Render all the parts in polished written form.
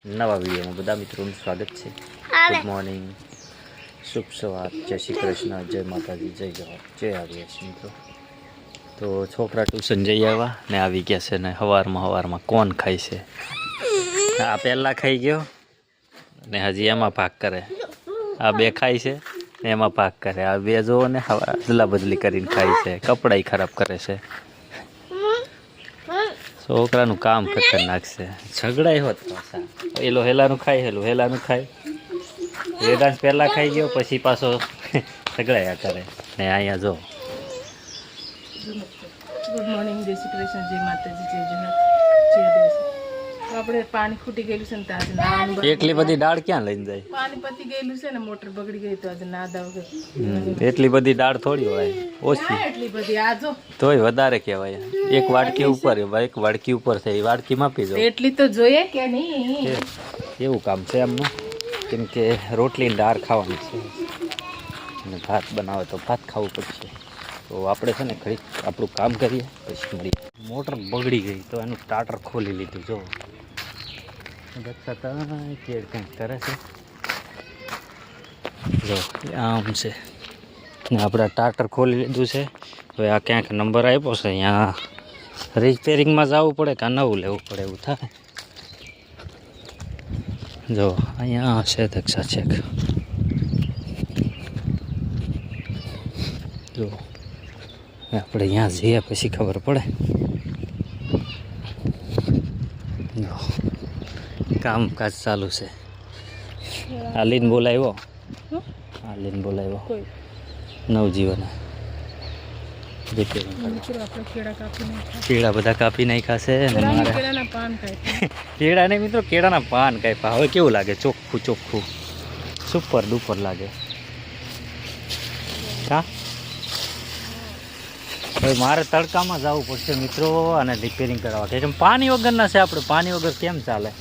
નવા વિડીયોમાં બધા મિત્રોનું સ્વાગત છે। ગુડ મોર્નિંગ, શુભ સવાર, જય શ્રી કૃષ્ણ, જય માતાજી, જય જવાહર, જય આદિવાસી મિત્રો। તો છોકરા ટ્યુશન જઈ આવ્યા ને આવી ગયા છે ને સવારમાં કોણ ખાય છે? આ પહેલાં ખાઈ ગયો ને હજી એમાં ભાગ કરે, આ બે ખાય છે ને એમાં ભાગ કરે, આ બે જો ને અદલા બદલી કરીને ખાય છે, કપડાં ખરાબ કરે છે। છોકરાનું કામ ખતરનાક છે, ઝઘડાય હોત પાછા, એલો હેલાનું ખાય, હેલું હેલાનું ખાય, વેદાંશ પહેલાં ખાઈ ગયો પછી પાછો ઝઘડાયા કરે ને અહીંયા જો। ગુડ મોર્નિંગ, જય શ્રી કૃષ્ણ, જય માતાજી, જય જુનાર, જય આદિવાસી। તો આપણે પાણી ખૂટી ગયેલું છે ને તો આજે નાવાનું એટલી બધી દાળ ક્યાં લઈને જાય? પાણી પતી ગયેલું છે ને, મોટર બગડી ગઈ તો આજે ના દાવ એટલી બધી દાળ થોડી હોય, ઓછી એટલી બધી આ જો તોય વધારે કહેવાય। એક વાડકી ઉપર, એક વાડકી ઉપર છે, એ વાડકી માપી દો એટલી તો જોઈએ કે નહીં, એવું કામ છે એમનું, કેમ કે રોટલી દાળ ખાવાની છે અને ભાત બનાવે તો ભાત ખાવું પડશે। તો આપણે છે ને ઘડીક આપણું કામ કરીએ પછી મળીએ। મોટર બગડી ગઈ તો એનું સ્ટાર્ટર ખોલી લીધું, જો દક્ષતા કેડ કંઈક કરે છે, જો આમ છે ને આપણે સ્ટાર્ટર ખોલી લીધું છે। હવે આ ક્યાંક નંબર આપ્યો છે, અહીંયા રિપેરિંગમાં જવું પડે કે નવું લેવું પડે એવું થાય। જો અહીંયા છે દક્ષા છેક, જો આપણે અહીંયા જઈએ પછી ખબર પડે। જો કામકાજ ચાલુ છે। આલીન બોલાવ્યો, આલીન બોલાવ્યો નવજીવન રિપેરિંગ કેળા બધા કાપી નાખ્યા છે અને મારે કેળા નહીં મિત્રો, કેળાના પાન કાપ્યા। હવે કેવું લાગે? ચોખ્ખું ચોખ્ખું સુપર ડુપર લાગે। હા, હવે મારે તડકામાં જવું પડશે મિત્રો અને રિપેરિંગ કરાવવા છે। પાણી વગરના છે આપણે, પાણી વગર કેમ ચાલે?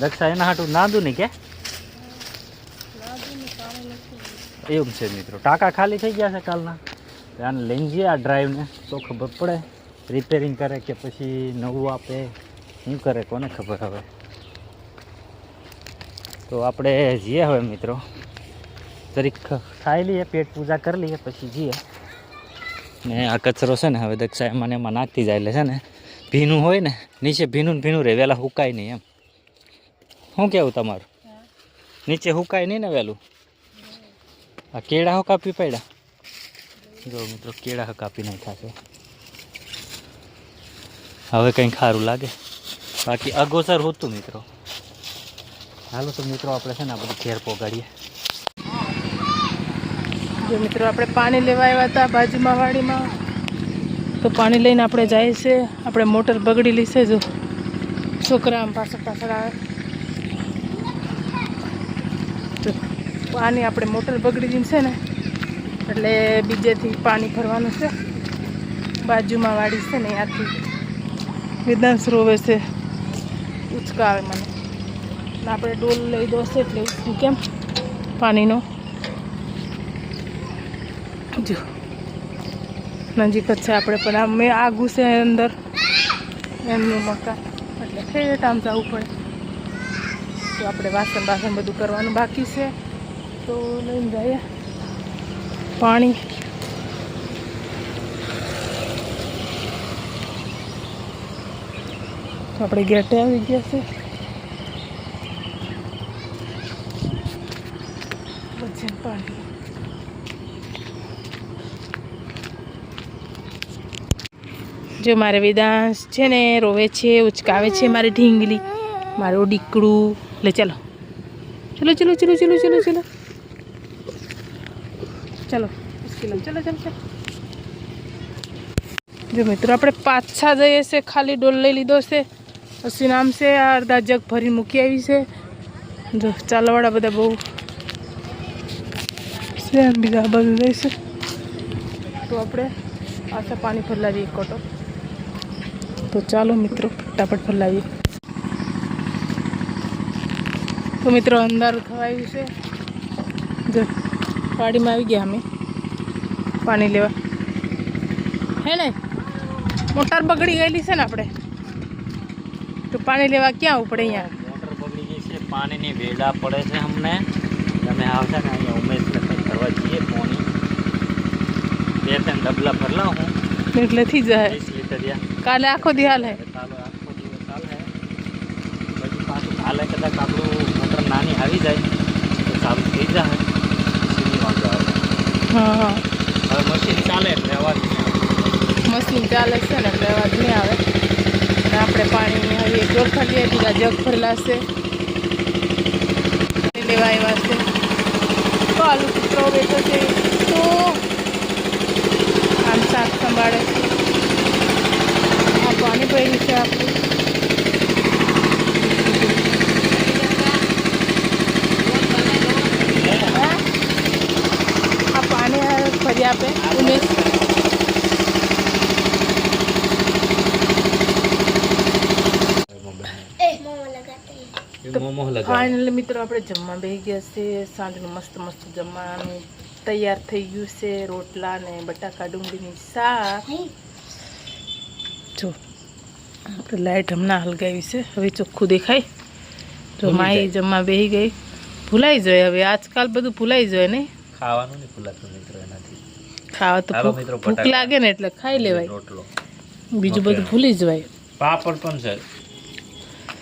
દક્ષા એના હાટું નાદું નહીં કે એવું છે મિત્રો, ટાંકા ખાલી થઈ ગયા છે કાલના, આને લઈને જઈએ આ ડ્રાઈવને તો ખબર પડે રિપેરિંગ કરે કે પછી નવું આપે, શું કરે કોને ખબર। હવે તો આપણે જઈએ હવે મિત્રો, જરીક ખાઈ લઈએ, પેટ પૂજા કરી લઈએ પછી જઈએ। ને આ કચરો છે ને હવે દક્ષા એમાં એમાં નાખતી જાય એટલે છે ને ભીનું હોય ને, નીચે ભીનું ભીનું રહે, વહેલા સુકાય નહીં એમ। શું કહેવું તમારું? નીચે સુકાય નહીં ને વહેલું? આ કેળા હો કાપી પડ્યા, જો મિત્રો કેળા હો કાપી નાખ્યા છે। હવે કંઈ સારું લાગે, બાકી અગોસર હોતું મિત્રો। હાલો તો મિત્રો આપણે છે ને આ બધું ઘેર પોગાડીએ। જો મિત્રો આપણે પાણી લેવા આવ્યા હતા બાજુમાં વાડીમાં, તો પાણી લઈને આપણે જાય છે। આપણે મોટર બગડેલી છે, જો છોકરા આમ પાછળ પાછળ આવે તો પાણી, આપણે મોટર બગડી છે ને એટલે બીજેથી પાણી ભરવાનું છે। બાજુમાં વાડી છે ને, ત્યાંથી વેદાંશ રોવે છે, ઉચકા આવે મને, આપણે ડોલ લઈ દો છે એટલે ઉચકું કેમ પાણીનો। જો નજીક જ છે આપણે, પણ આમ આગું છે અંદર એમનું મકાન, એટલે ઠેઠ આમ જવું પડે। તો આપણે વાસણ બધું કરવાનું બાકી છે, તો લઈને જઈએ પાણી। તો આપણે ગેટે આવી ગયા છે, પછી પાણી જો મારે વેદાંશ છે ને રોવે છે, ઉચકાવે છે મારી ઢીંગલી, મારું દીકડું। લે ચાલો ચલો ચલો ચલો ચલો ચલો ચલો ચલો ચલો ચલો ચલો ચલો। જો મિત્રો આપણે પાછા જઈએ છે, ખાલી ડોલ લઈ લીધો છે, પછી નામ છે અડધા જગ ભરી મૂકી આવી છે। જો ચાલવાળા બધા બહુ છે, બીજા બધું જઈશે તો આપણે પાછા પાણી ભરલાવીએ કોટો। તો ચાલો મિત્રો ફટાફટ ભરલાવીએ। તો મિત્રો અંધારું થવાયું છે, જો વાડીમાં આવી ગયા અમે પાણી લેવા, હે ને મોટર બગડી ગયેલી છે ને, આપણે તો પાણી લેવા ક્યાં આવવું પડે? અહીંયા મોટર બગડી ગઈ પાણીની વેડા પડે છે અમને. તમે આવશે ને અહીંયા ઉમેશને કંઈ કરવા જઈએ પાણી 2-3 ડબલા ભરલા હું એટલે થઈ જાય 20 લીટર યા કાલે આખો દી હાલ હે ચાલો આખો દિવસ ચાલે. પછી પાછું કાલે કદાચ આપણું મોટર નાની આવી જાય તો ચાલુ થઈ જાય. મશીનની વાંધો આવે. હા હા હવે મશીન ચાલે એટલે અવાજ નહીં આવે. મશીન ચાલે છે ને એટલે અવાજ નહીં આવે. અને આપણે પાણી હવે એક ડોલફા લઈએ બીજા જગ ભરેલા છે લેવા આવ્યા છે. તો આલુ કૂતરો બેઠો છે તો આમ શાક સંભાળે છે. આ પાણી પડ્યું છે આપણું. આ પાણી ફરી આપે ઉમેશ. ફાઇનલી મિત્રો આપણે જમવા બેસી ગયા છે. સાંજનું મસ્ત મસ્ત જમવાનું તૈયાર થઈ ગયું છે. રોટલા ને બટાકા ડુંગળીની શાક. જો આપણે લાઈટ હમણાં હલગાવી છે હવે ચોખ્ખું દેખાય. જો માઈ જમવા બેસી ગઈ. ભૂલાઈ જાય હવે આજકાલ બધું ભૂલાઈ જાય નહીં. ખાવાનું નહીં ભૂલાતું મિત્રો એનાથી. ખાવા તો ભૂખ લાગે ને એટલે ખાઈ લેવાય. રોટલો બીજું બધું ભૂલી જવાય. પાપડ પણ છે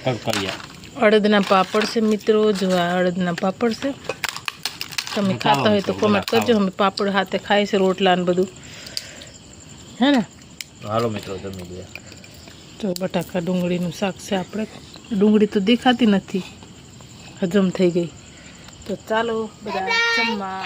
કડકડિયા. અડદના પાપડ છે મિત્રો. જો આ અડદના પાપડ છે. તમે ખાતા હોય તો કોમેન્ટ કરજો. અમે પાપડ હાથે ખાય છે રોટલા ને બધું હે ને. હાલો મિત્રો જમી લે. તો બટાકા ડુંગળીનું શાક છે. આપણે ડુંગળી તો દેખાતી નથી હજમ થઈ ગઈ. તો ચાલો બધા જમવા.